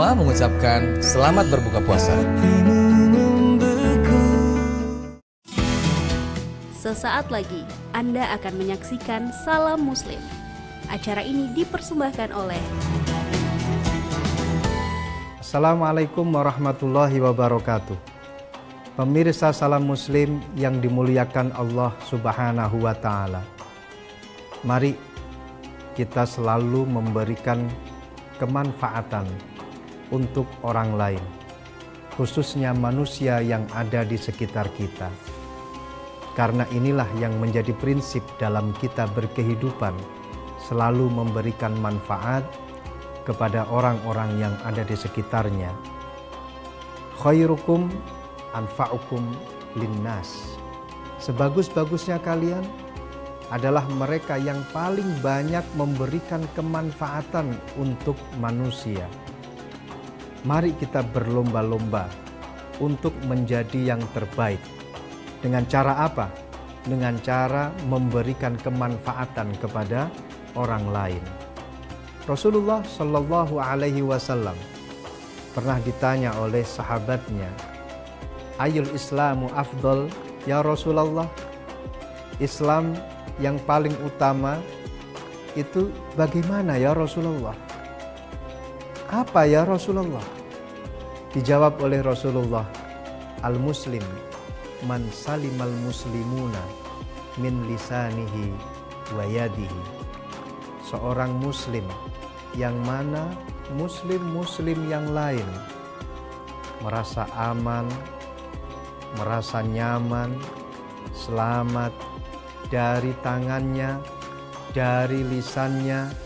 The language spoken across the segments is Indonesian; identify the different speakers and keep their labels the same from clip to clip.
Speaker 1: Noah mengucapkan selamat berbuka puasa.
Speaker 2: Sesaat lagi Anda akan menyaksikan Salam Muslim. Acara ini dipersembahkan oleh
Speaker 3: Assalamualaikum warahmatullahi wabarakatuh. Pemirsa Salam Muslim yang dimuliakan Allah Subhanahu wa Ta'ala, mari kita selalu memberikan kemanfaatan untuk orang lain, khususnya manusia yang ada di sekitar kita. Karena inilah yang menjadi prinsip dalam kita berkehidupan, selalu memberikan manfaat kepada orang-orang yang ada di sekitarnya. Khairukum anfa'ukum linnas. Sebagus-bagusnya kalian adalah mereka yang paling banyak memberikan kemanfaatan untuk manusia. Mari kita berlomba-lomba untuk menjadi yang terbaik. Dengan cara apa? Dengan cara memberikan kemanfaatan kepada orang lain. Rasulullah Shallallahu Alaihi Wasallam pernah ditanya oleh sahabatnya, Ayul Islamu afdol ya Rasulullah? Islam yang paling utama itu bagaimana ya Rasulullah? Apa ya Rasulullah? Dijawab oleh Rasulullah, al-muslim man salimal muslimuna min lisanihi wa yadihi. Seorang muslim yang mana muslim-muslim yang lain merasa aman, merasa nyaman, selamat dari tangannya, dari lisannya.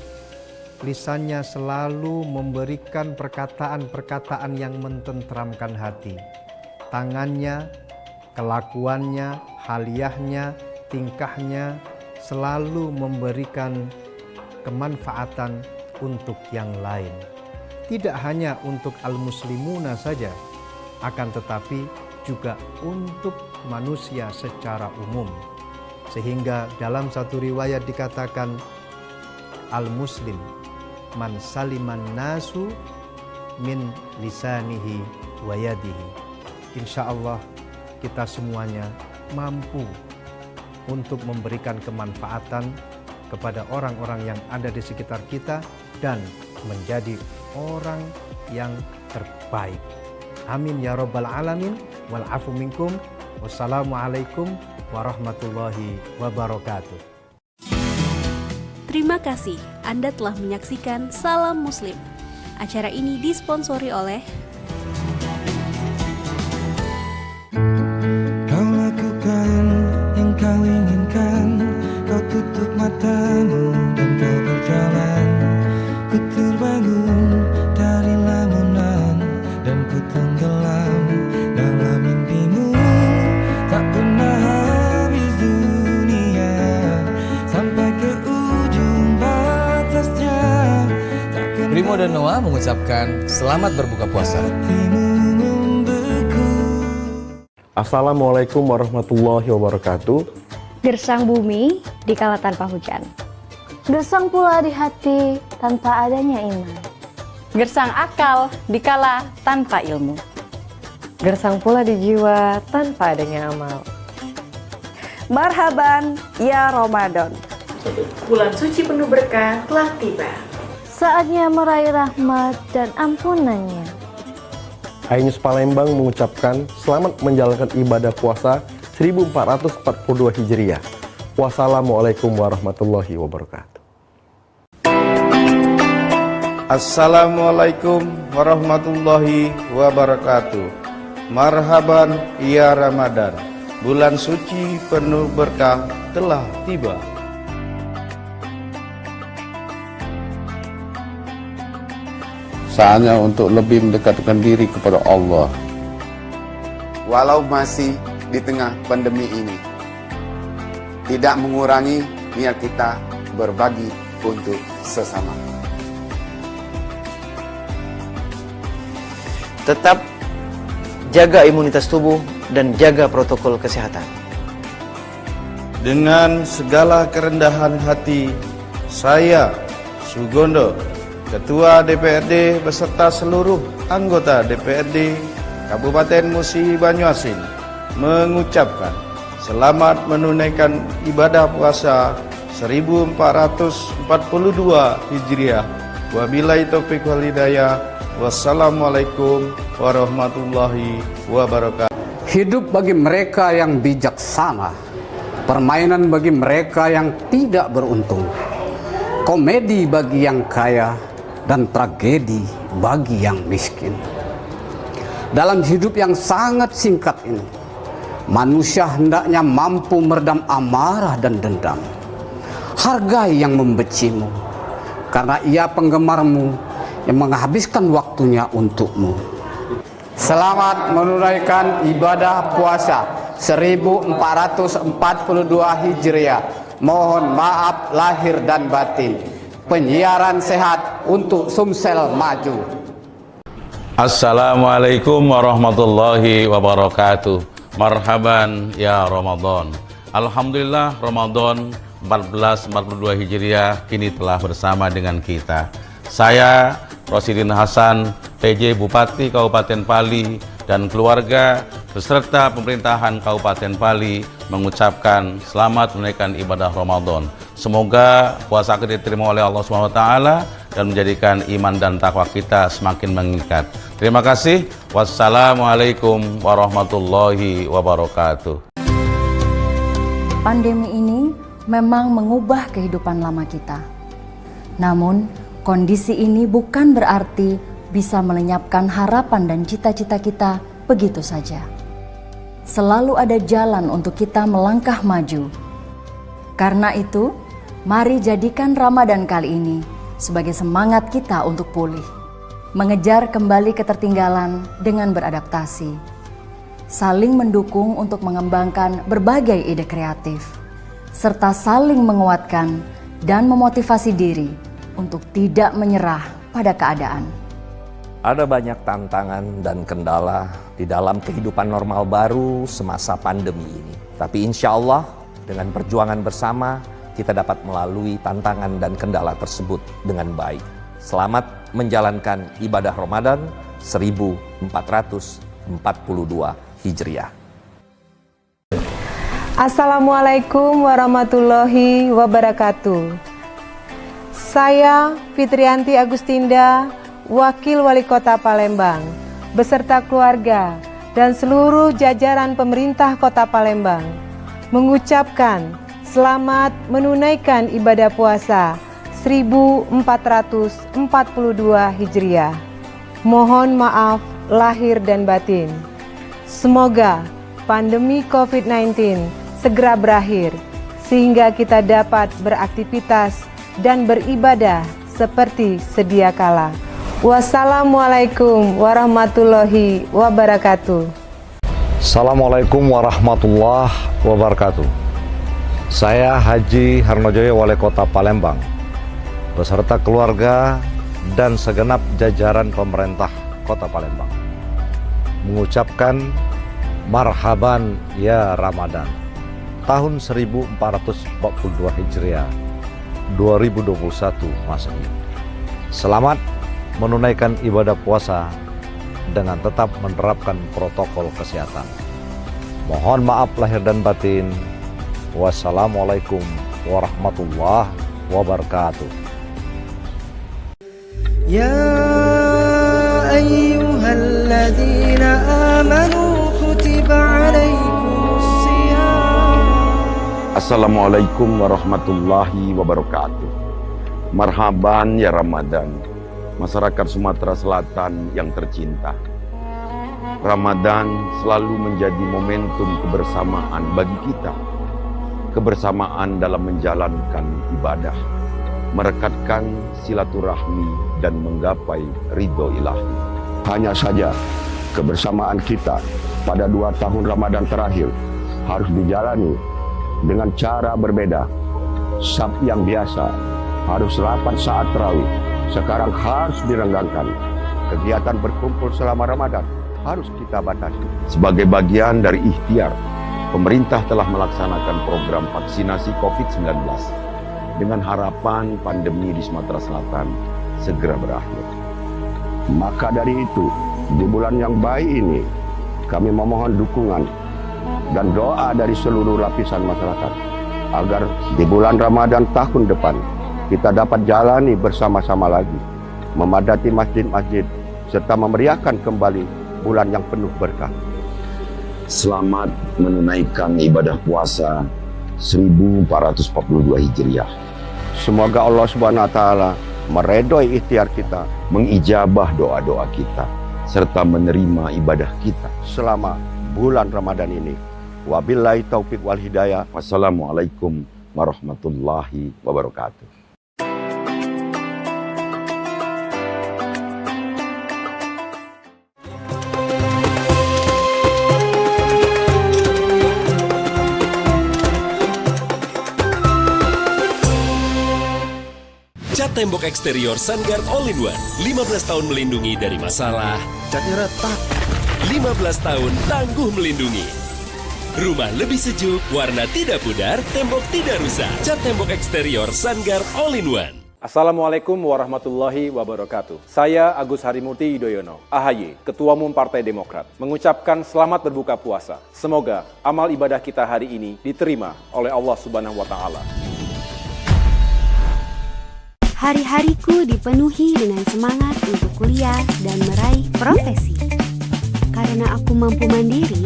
Speaker 3: Lisannya selalu memberikan perkataan-perkataan yang mententramkan hati. Tangannya, kelakuannya, haliahnya, tingkahnya selalu memberikan kemanfaatan untuk yang lain. Tidak hanya untuk al-muslimuna saja, akan tetapi juga untuk manusia secara umum. Sehingga dalam satu riwayat dikatakan, al-muslim man saliman nasu min lisanihi wa yadihi. Insya Allah kita semuanya mampu untuk memberikan kemanfaatan kepada orang-orang yang ada di sekitar kita dan menjadi orang yang terbaik. Amin ya rabbal alamin. Wal afu minkum. Wassalamualaikum warahmatullahi wabarakatuh.
Speaker 2: Terima kasih Anda telah menyaksikan Salam Muslim. Acara ini disponsori oleh
Speaker 4: Kau lakukan yang kau inginkan, kau tutup matamu dan kau berjalan. Ku terbangun dari lamunan dan ku tenggelam dalam mimpimu. Tak pernah habis dunia sampai ke ujung batasnya.
Speaker 1: Primo dan Noah mengucapkan selamat berbuka puasa.
Speaker 5: Assalamualaikum warahmatullahi wabarakatuh.
Speaker 6: Gersang bumi dikala tanpa hujan. Gersang pula di hati tanpa adanya iman.
Speaker 7: Gersang akal dikala tanpa ilmu.
Speaker 8: Gersang pula di jiwa tanpa adanya amal.
Speaker 9: Marhaban ya Ramadan.
Speaker 10: Bulan suci penuh berkah telah tiba.
Speaker 6: Saatnya meraih rahmat dan ampunannya.
Speaker 5: Ainus Palembang mengucapkan selamat menjalankan ibadah puasa 1442 Hijriah. Wassalamualaikum warahmatullahi wabarakatuh.
Speaker 11: Assalamualaikum warahmatullahi wabarakatuh. Marhaban ya Ramadan. Bulan suci penuh berkah telah tiba.
Speaker 12: Saatnya untuk lebih mendekatkan diri kepada Allah.
Speaker 13: Walau masih di tengah pandemi ini, tidak mengurangi niat kita berbagi untuk sesama.
Speaker 14: Tetap jaga imunitas tubuh dan jaga protokol kesehatan.
Speaker 11: Dengan segala kerendahan hati, saya Sugondo Ketua DPRD beserta seluruh anggota DPRD Kabupaten Musi Banyuasin mengucapkan selamat menunaikan ibadah puasa 1442 Hijriah. Wabillahi taufiq wal hidayah. Wassalamualaikum warahmatullahi wabarakatuh.
Speaker 15: Hidup bagi mereka yang bijaksana, permainan bagi mereka yang tidak beruntung, komedi bagi yang kaya, dan tragedi bagi yang miskin. Dalam hidup yang sangat singkat ini, manusia hendaknya mampu meredam amarah dan dendam. Hargai yang membencimu, karena ia penggemarmu yang menghabiskan waktunya untukmu. Selamat menunaikan ibadah puasa 1442 Hijriah. Mohon maaf lahir dan batin. Penyiaran sehat untuk Sumsel maju.
Speaker 16: Assalamualaikum warahmatullahi wabarakatuh. Marhaban ya Ramadan. Alhamdulillah Ramadan 1442 Hijriah kini telah bersama dengan kita. Saya Rosidin Hasan, PJ Bupati Kabupaten Pali dan keluarga beserta pemerintahan Kabupaten Pali mengucapkan selamat menunaikan ibadah Ramadan. Semoga puasa kita diterima oleh Allah SWT dan menjadikan iman dan takwa kita semakin mengikat. Terima kasih. Wassalamualaikum warahmatullahi wabarakatuh.
Speaker 17: Pandemi ini memang mengubah kehidupan lama kita. Namun, kondisi ini bukan berarti bisa melenyapkan harapan dan cita-cita kita begitu saja. Selalu ada jalan untuk kita melangkah maju. Karena itu, mari jadikan Ramadan kali ini sebagai semangat kita untuk pulih, mengejar kembali ketertinggalan dengan beradaptasi, saling mendukung untuk mengembangkan berbagai ide kreatif, serta saling menguatkan dan memotivasi diri untuk tidak menyerah pada keadaan.
Speaker 18: Ada banyak tantangan dan kendala di dalam kehidupan normal baru semasa pandemi ini. Tapi insya Allah dengan perjuangan bersama kita dapat melalui tantangan dan kendala tersebut dengan baik. Selamat menjalankan ibadah Ramadan 1442 Hijriah.
Speaker 19: Assalamualaikum warahmatullahi wabarakatuh. Saya Fitrianti Agustinda, Wakil Wali Kota Palembang, beserta keluarga dan seluruh jajaran pemerintah Kota Palembang, mengucapkan selamat menunaikan ibadah puasa 1442 Hijriah. Mohon maaf lahir dan batin. Semoga pandemi COVID-19 segera berakhir, sehingga kita dapat beraktivitas dan beribadah seperti sedia kala. Wassalamualaikum warahmatullahi wabarakatuh.
Speaker 20: Assalamualaikum warahmatullahi wabarakatuh. Saya Haji Harnojoyo, Wali Kota Palembang, beserta keluarga dan segenap jajaran pemerintah Kota Palembang, mengucapkan marhaban ya Ramadan tahun 1442 Hijriah 2021 Masehi. Selamat menunaikan ibadah puasa dengan tetap menerapkan protokol kesehatan. Mohon maaf lahir dan batin. Wassalamualaikum warahmatullahi wabarakatuh.
Speaker 4: Ya ayyuhalladzina amanu kutiba alaikumus shiyam.
Speaker 12: Assalamualaikum warahmatullahi wabarakatuh. Marhaban ya Ramadan, masyarakat Sumatera Selatan yang tercinta. Ramadan selalu menjadi momentum kebersamaan bagi kita. Kebersamaan dalam menjalankan ibadah, merekatkan silaturahmi dan menggapai ridho ilahi.
Speaker 21: Hanya saja kebersamaan kita pada 2 tahun Ramadan terakhir harus dijalani dengan cara berbeda. Sabtu yang biasa harus rapat saat tarawih, sekarang harus direnggangkan. Kegiatan berkumpul selama Ramadan harus kita batasi.
Speaker 12: Sebagai bagian dari ikhtiar, pemerintah telah melaksanakan program vaksinasi COVID-19 dengan harapan pandemi di Sumatera Selatan segera berakhir.
Speaker 21: Maka dari itu, di bulan yang baik ini, kami memohon dukungan dan doa dari seluruh lapisan masyarakat agar di bulan Ramadan tahun depan kita dapat jalani bersama-sama lagi, memadati masjid-masjid, serta memeriahkan kembali bulan yang penuh berkah.
Speaker 12: Selamat menunaikan ibadah puasa 1442 Hijriah.
Speaker 21: Semoga Allah Subhanahu wa taala meredoi ikhtiar kita,
Speaker 12: mengijabah doa-doa kita, serta menerima ibadah kita
Speaker 21: selama bulan Ramadan ini. Wabillahi taufiq wal hidayah.
Speaker 12: Wassalamualaikum warahmatullahi wabarakatuh.
Speaker 3: Cat tembok eksterior Sunguard All-in-One. 15 tahun melindungi dari masalah. Catnya retak. 15 tahun tangguh melindungi. Rumah lebih sejuk, warna tidak pudar, tembok tidak rusak. Cat tembok eksterior Sunguard All-in-One.
Speaker 22: Assalamualaikum warahmatullahi wabarakatuh. Saya Agus Harimurti Yudhoyono, AHY, Ketua Umum Partai Demokrat, mengucapkan selamat berbuka puasa. Semoga amal ibadah kita hari ini diterima oleh Allah Subhanahu wa taala.
Speaker 2: Hari-hariku dipenuhi dengan semangat untuk kuliah dan meraih profesi. Karena aku mampu mandiri,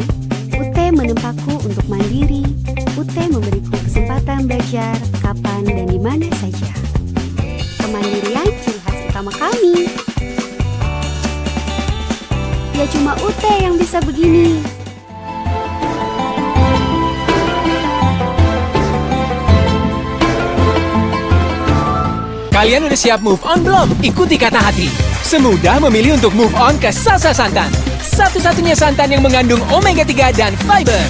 Speaker 2: UT menempaku untuk mandiri. UT memberiku kesempatan belajar kapan dan di mana saja. Kemandirian ciri khas utama kami. Ya cuma UT yang bisa begini.
Speaker 23: Kalian udah siap move on belum? Ikuti kata hati. Semudah memilih untuk move on ke Salsa Santan. Satu-satunya santan yang mengandung omega 3 dan fiber.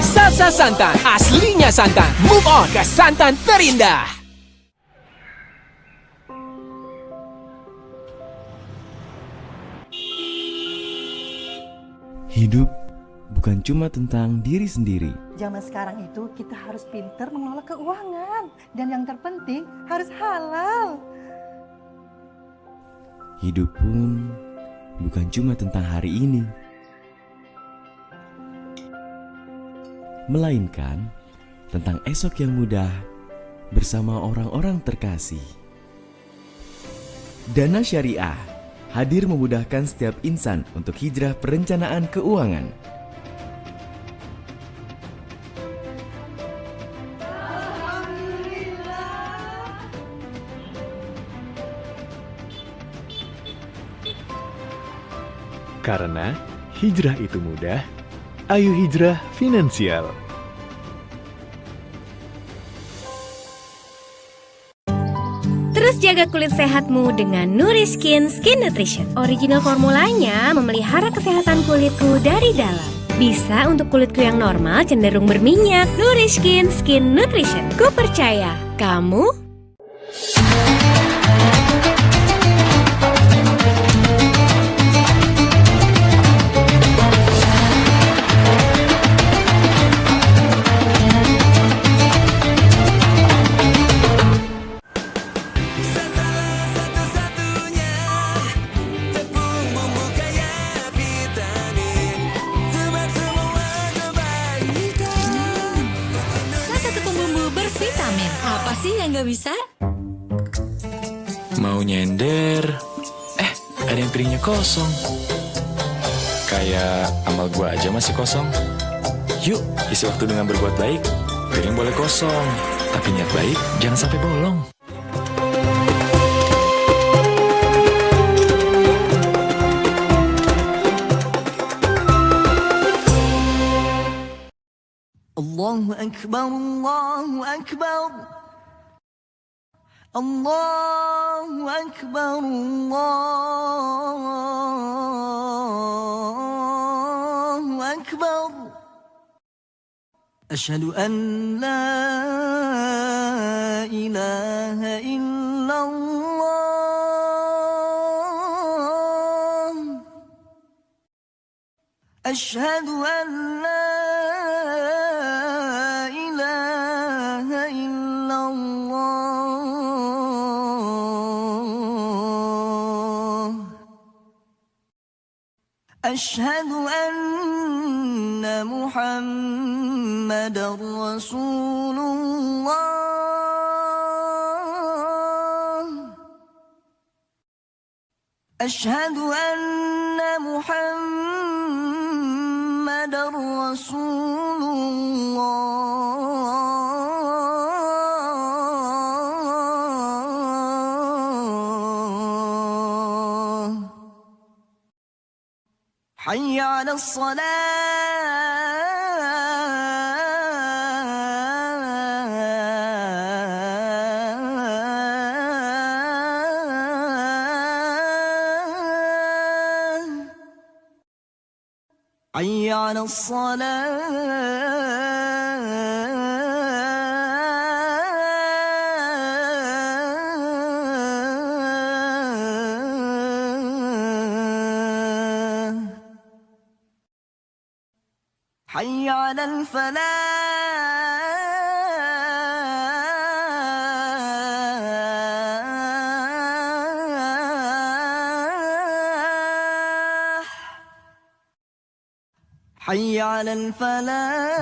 Speaker 23: Salsa Santan, aslinya santan. Move on ke santan terindah.
Speaker 24: Hidup bukan cuma tentang diri sendiri.
Speaker 25: Zaman sekarang itu kita harus pintar mengelola keuangan. Dan yang terpenting harus halal.
Speaker 24: Hidup pun bukan cuma tentang hari ini, melainkan tentang esok yang mudah bersama orang-orang terkasih. Dana Syariah hadir memudahkan setiap insan untuk hijrah perencanaan keuangan.
Speaker 26: Karena hijrah itu mudah, ayo hijrah finansial.
Speaker 27: Terus jaga kulit sehatmu dengan Nuriskin Skin Nutrition. Original formulanya memelihara kesehatan kulitku dari dalam. Bisa untuk kulitku yang normal cenderung berminyak. Nuriskin Skin Nutrition. Ku percaya, kamu nggak bisa?
Speaker 28: Mau nyender, ada yang piringnya kosong. Kayak amal gua aja masih kosong. Yuk, isi waktu dengan berbuat baik. Piring boleh kosong, tapi niat baik jangan sampai bolong.
Speaker 4: Allahu Akbar, Allahu Akbar. Allahu Akbar, Allahu Akbar. Asyhadu an la ilaha illallah. Asyhadu an la ilaha illallah. أشهد أن محمدًا رسول الله أشهد أن محمدًا رسول الله حي على الصلاة حي على الصلاة حي على الفلاح حي على الفلاح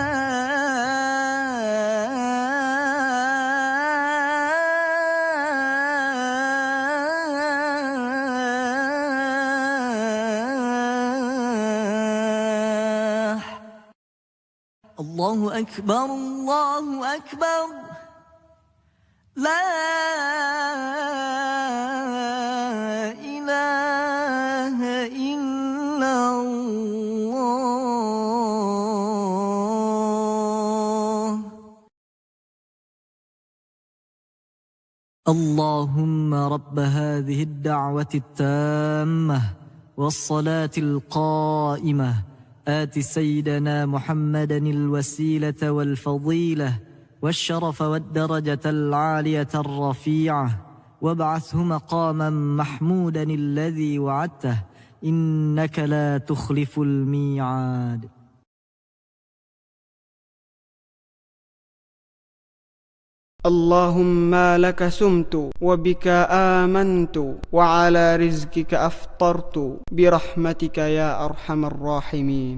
Speaker 4: الله أكبر الله أكبر لا إله إلا الله اللهم رب هذه الدعوة التامة والصلاة القائمة آت سيدنا محمدا الوسيلة والفضيلة والشرف والدرجة العالية الرفيعة وابعثه مقاما محمودا الذي وعدته إنك لا تخلف الميعاد
Speaker 1: اللهم لك سمت وبك آمنت وعلى رزقك أفطرت برحمتك يا أرحم الراحمين.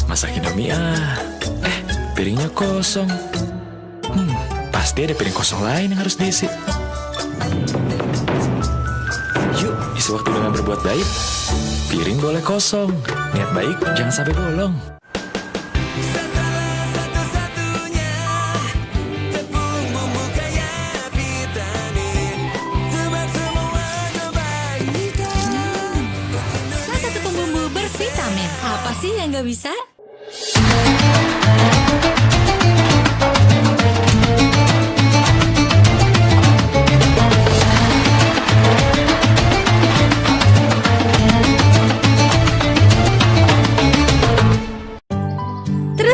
Speaker 28: Masakin mie piringnya kosong. Pasti ada piring kosong lain yang harus diisi. Yuk, isi waktu dengan berbuat baik. Piring boleh kosong, niat baik jangan sampai bolong.
Speaker 5: Salah satu pembumbu bervitamin. Apa sih yang gak bisa?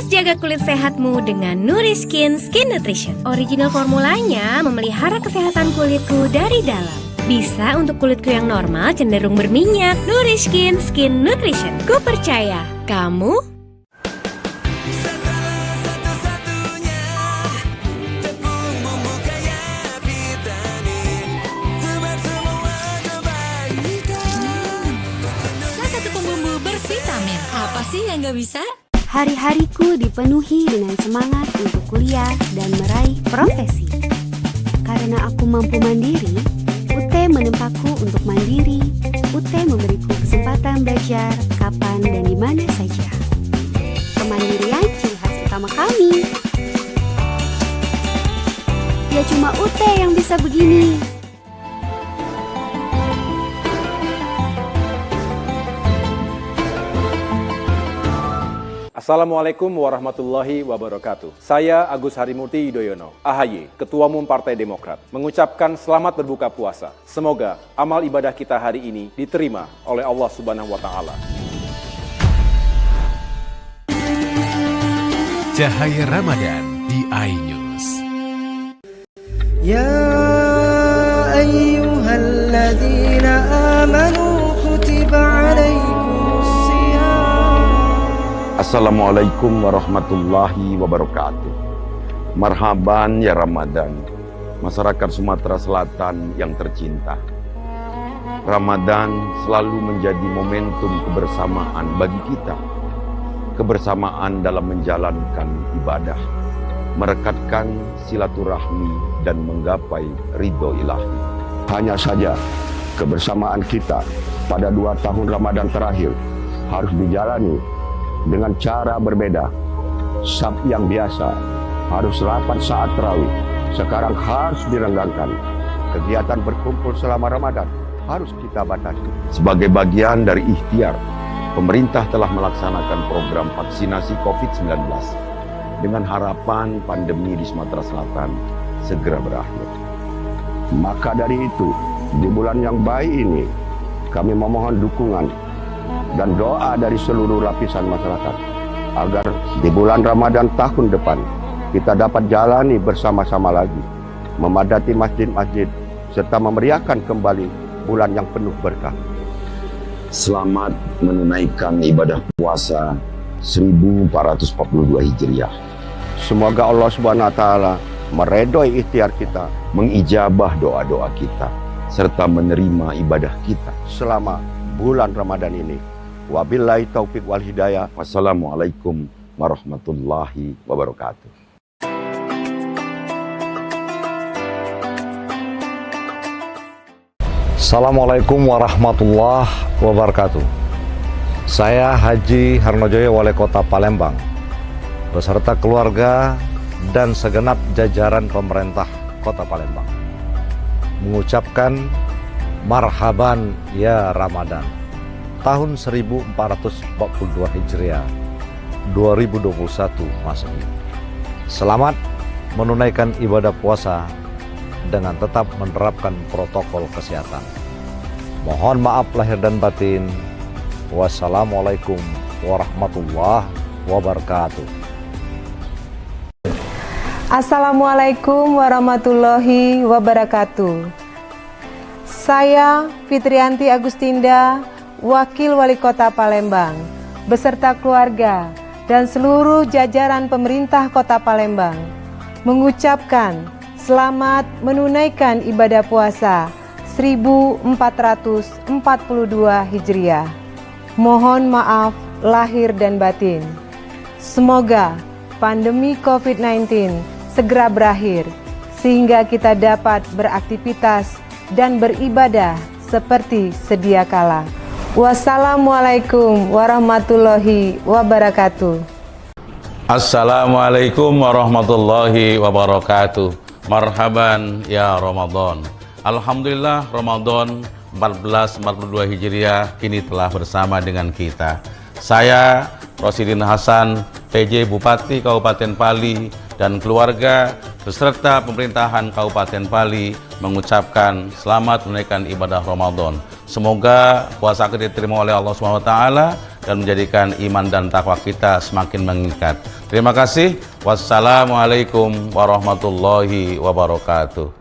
Speaker 27: Jaga kulit sehatmu dengan Nuriskin Skin Nutrition. Original formulanya memelihara kesehatan kulitku dari dalam. Bisa untuk kulitku yang normal cenderung berminyak. Nuriskin Skin Nutrition. Ku percaya. Kamu?
Speaker 5: Salah satu pembumbu bervitamin. Apa sih yang gak bisa?
Speaker 2: Hari-hariku dipenuhi dengan semangat untuk kuliah dan meraih profesi. Karena aku mampu mandiri, UT menempaku untuk mandiri. UT memberiku kesempatan belajar kapan dan di mana saja. Kemandirian ciri khas utama kami. Ya cuma UT yang bisa begini.
Speaker 22: Assalamualaikum warahmatullahi wabarakatuh. Saya Agus Harimurti Yudhoyono, AHY, Ketua Umum Partai Demokrat, mengucapkan selamat berbuka puasa. Semoga amal ibadah kita hari ini diterima oleh Allah Subhanahu wa Ta'ala.
Speaker 6: Cahaya Ramadan di iNews.
Speaker 4: Ya ayyuhalladzina amanu kutiba alaikumus siyam.
Speaker 12: Assalamualaikum warahmatullahi wabarakatuh. Marhaban ya Ramadan, masyarakat Sumatera Selatan yang tercinta. Ramadan selalu menjadi momentum kebersamaan bagi kita. Kebersamaan dalam menjalankan ibadah, merekatkan silaturahmi dan menggapai ridho ilahi.
Speaker 21: Hanya saja kebersamaan kita pada 2 tahun Ramadan terakhir harus dijalani dengan cara berbeda. Sab yang biasa harus rapat saat tarawih, sekarang harus direnggangkan. Kegiatan berkumpul selama Ramadan harus kita batasi.
Speaker 12: Sebagai bagian dari ikhtiar, pemerintah telah melaksanakan program vaksinasi COVID-19 dengan harapan pandemi di Sumatera Selatan segera berakhir.
Speaker 21: Maka dari itu, di bulan yang baik ini, kami memohon dukungan dan doa dari seluruh lapisan masyarakat agar di bulan Ramadan tahun depan kita dapat jalani bersama-sama lagi, memadati masjid-masjid serta memeriahkan kembali bulan yang penuh berkah.
Speaker 12: Selamat menunaikan ibadah puasa 1442 Hijriah.
Speaker 21: Semoga Allah Subhanahu wa taala meredoi ikhtiar kita,
Speaker 12: mengijabah doa-doa kita, serta menerima ibadah kita
Speaker 21: selama bulan Ramadan ini. Wabillahi taufik wal hidayah.
Speaker 12: Wassalamualaikum warahmatullahi wabarakatuh.
Speaker 20: Assalamualaikum warahmatullahi wabarakatuh. Saya Haji Harnojoyo, Wali Kota Palembang, beserta keluarga dan segenap jajaran pemerintah Kota Palembang, mengucapkan marhaban ya Ramadan tahun 1442 Hijriah 2021 Masehi. Selamat menunaikan ibadah puasa dengan tetap menerapkan protokol kesehatan. Mohon maaf lahir dan batin. Wassalamualaikum warahmatullahi wabarakatuh.
Speaker 19: Assalamualaikum warahmatullahi wabarakatuh. Saya Fitrianti Agustinda, Wakil Wali Kota Palembang, beserta keluarga dan seluruh jajaran pemerintah Kota Palembang, mengucapkan selamat menunaikan ibadah puasa 1442 Hijriah. Mohon maaf lahir dan batin. Semoga pandemi COVID-19 segera berakhir sehingga kita dapat beraktivitas dan beribadah seperti sedia kala. Wassalamualaikum warahmatullahi wabarakatuh.
Speaker 16: Assalamualaikum warahmatullahi wabarakatuh. Marhaban ya Ramadan. Alhamdulillah Ramadan 1442 Hijriah kini telah bersama dengan kita. Saya Rosidin Hasan, PJ Bupati Kabupaten Pali dan keluarga beserta pemerintahan Kabupaten Pali mengucapkan selamat menunaikan ibadah Ramadan. Semoga puasa kita diterima oleh Allah SWT dan menjadikan iman dan takwa kita semakin meningkat. Terima kasih. Wassalamualaikum warahmatullahi wabarakatuh.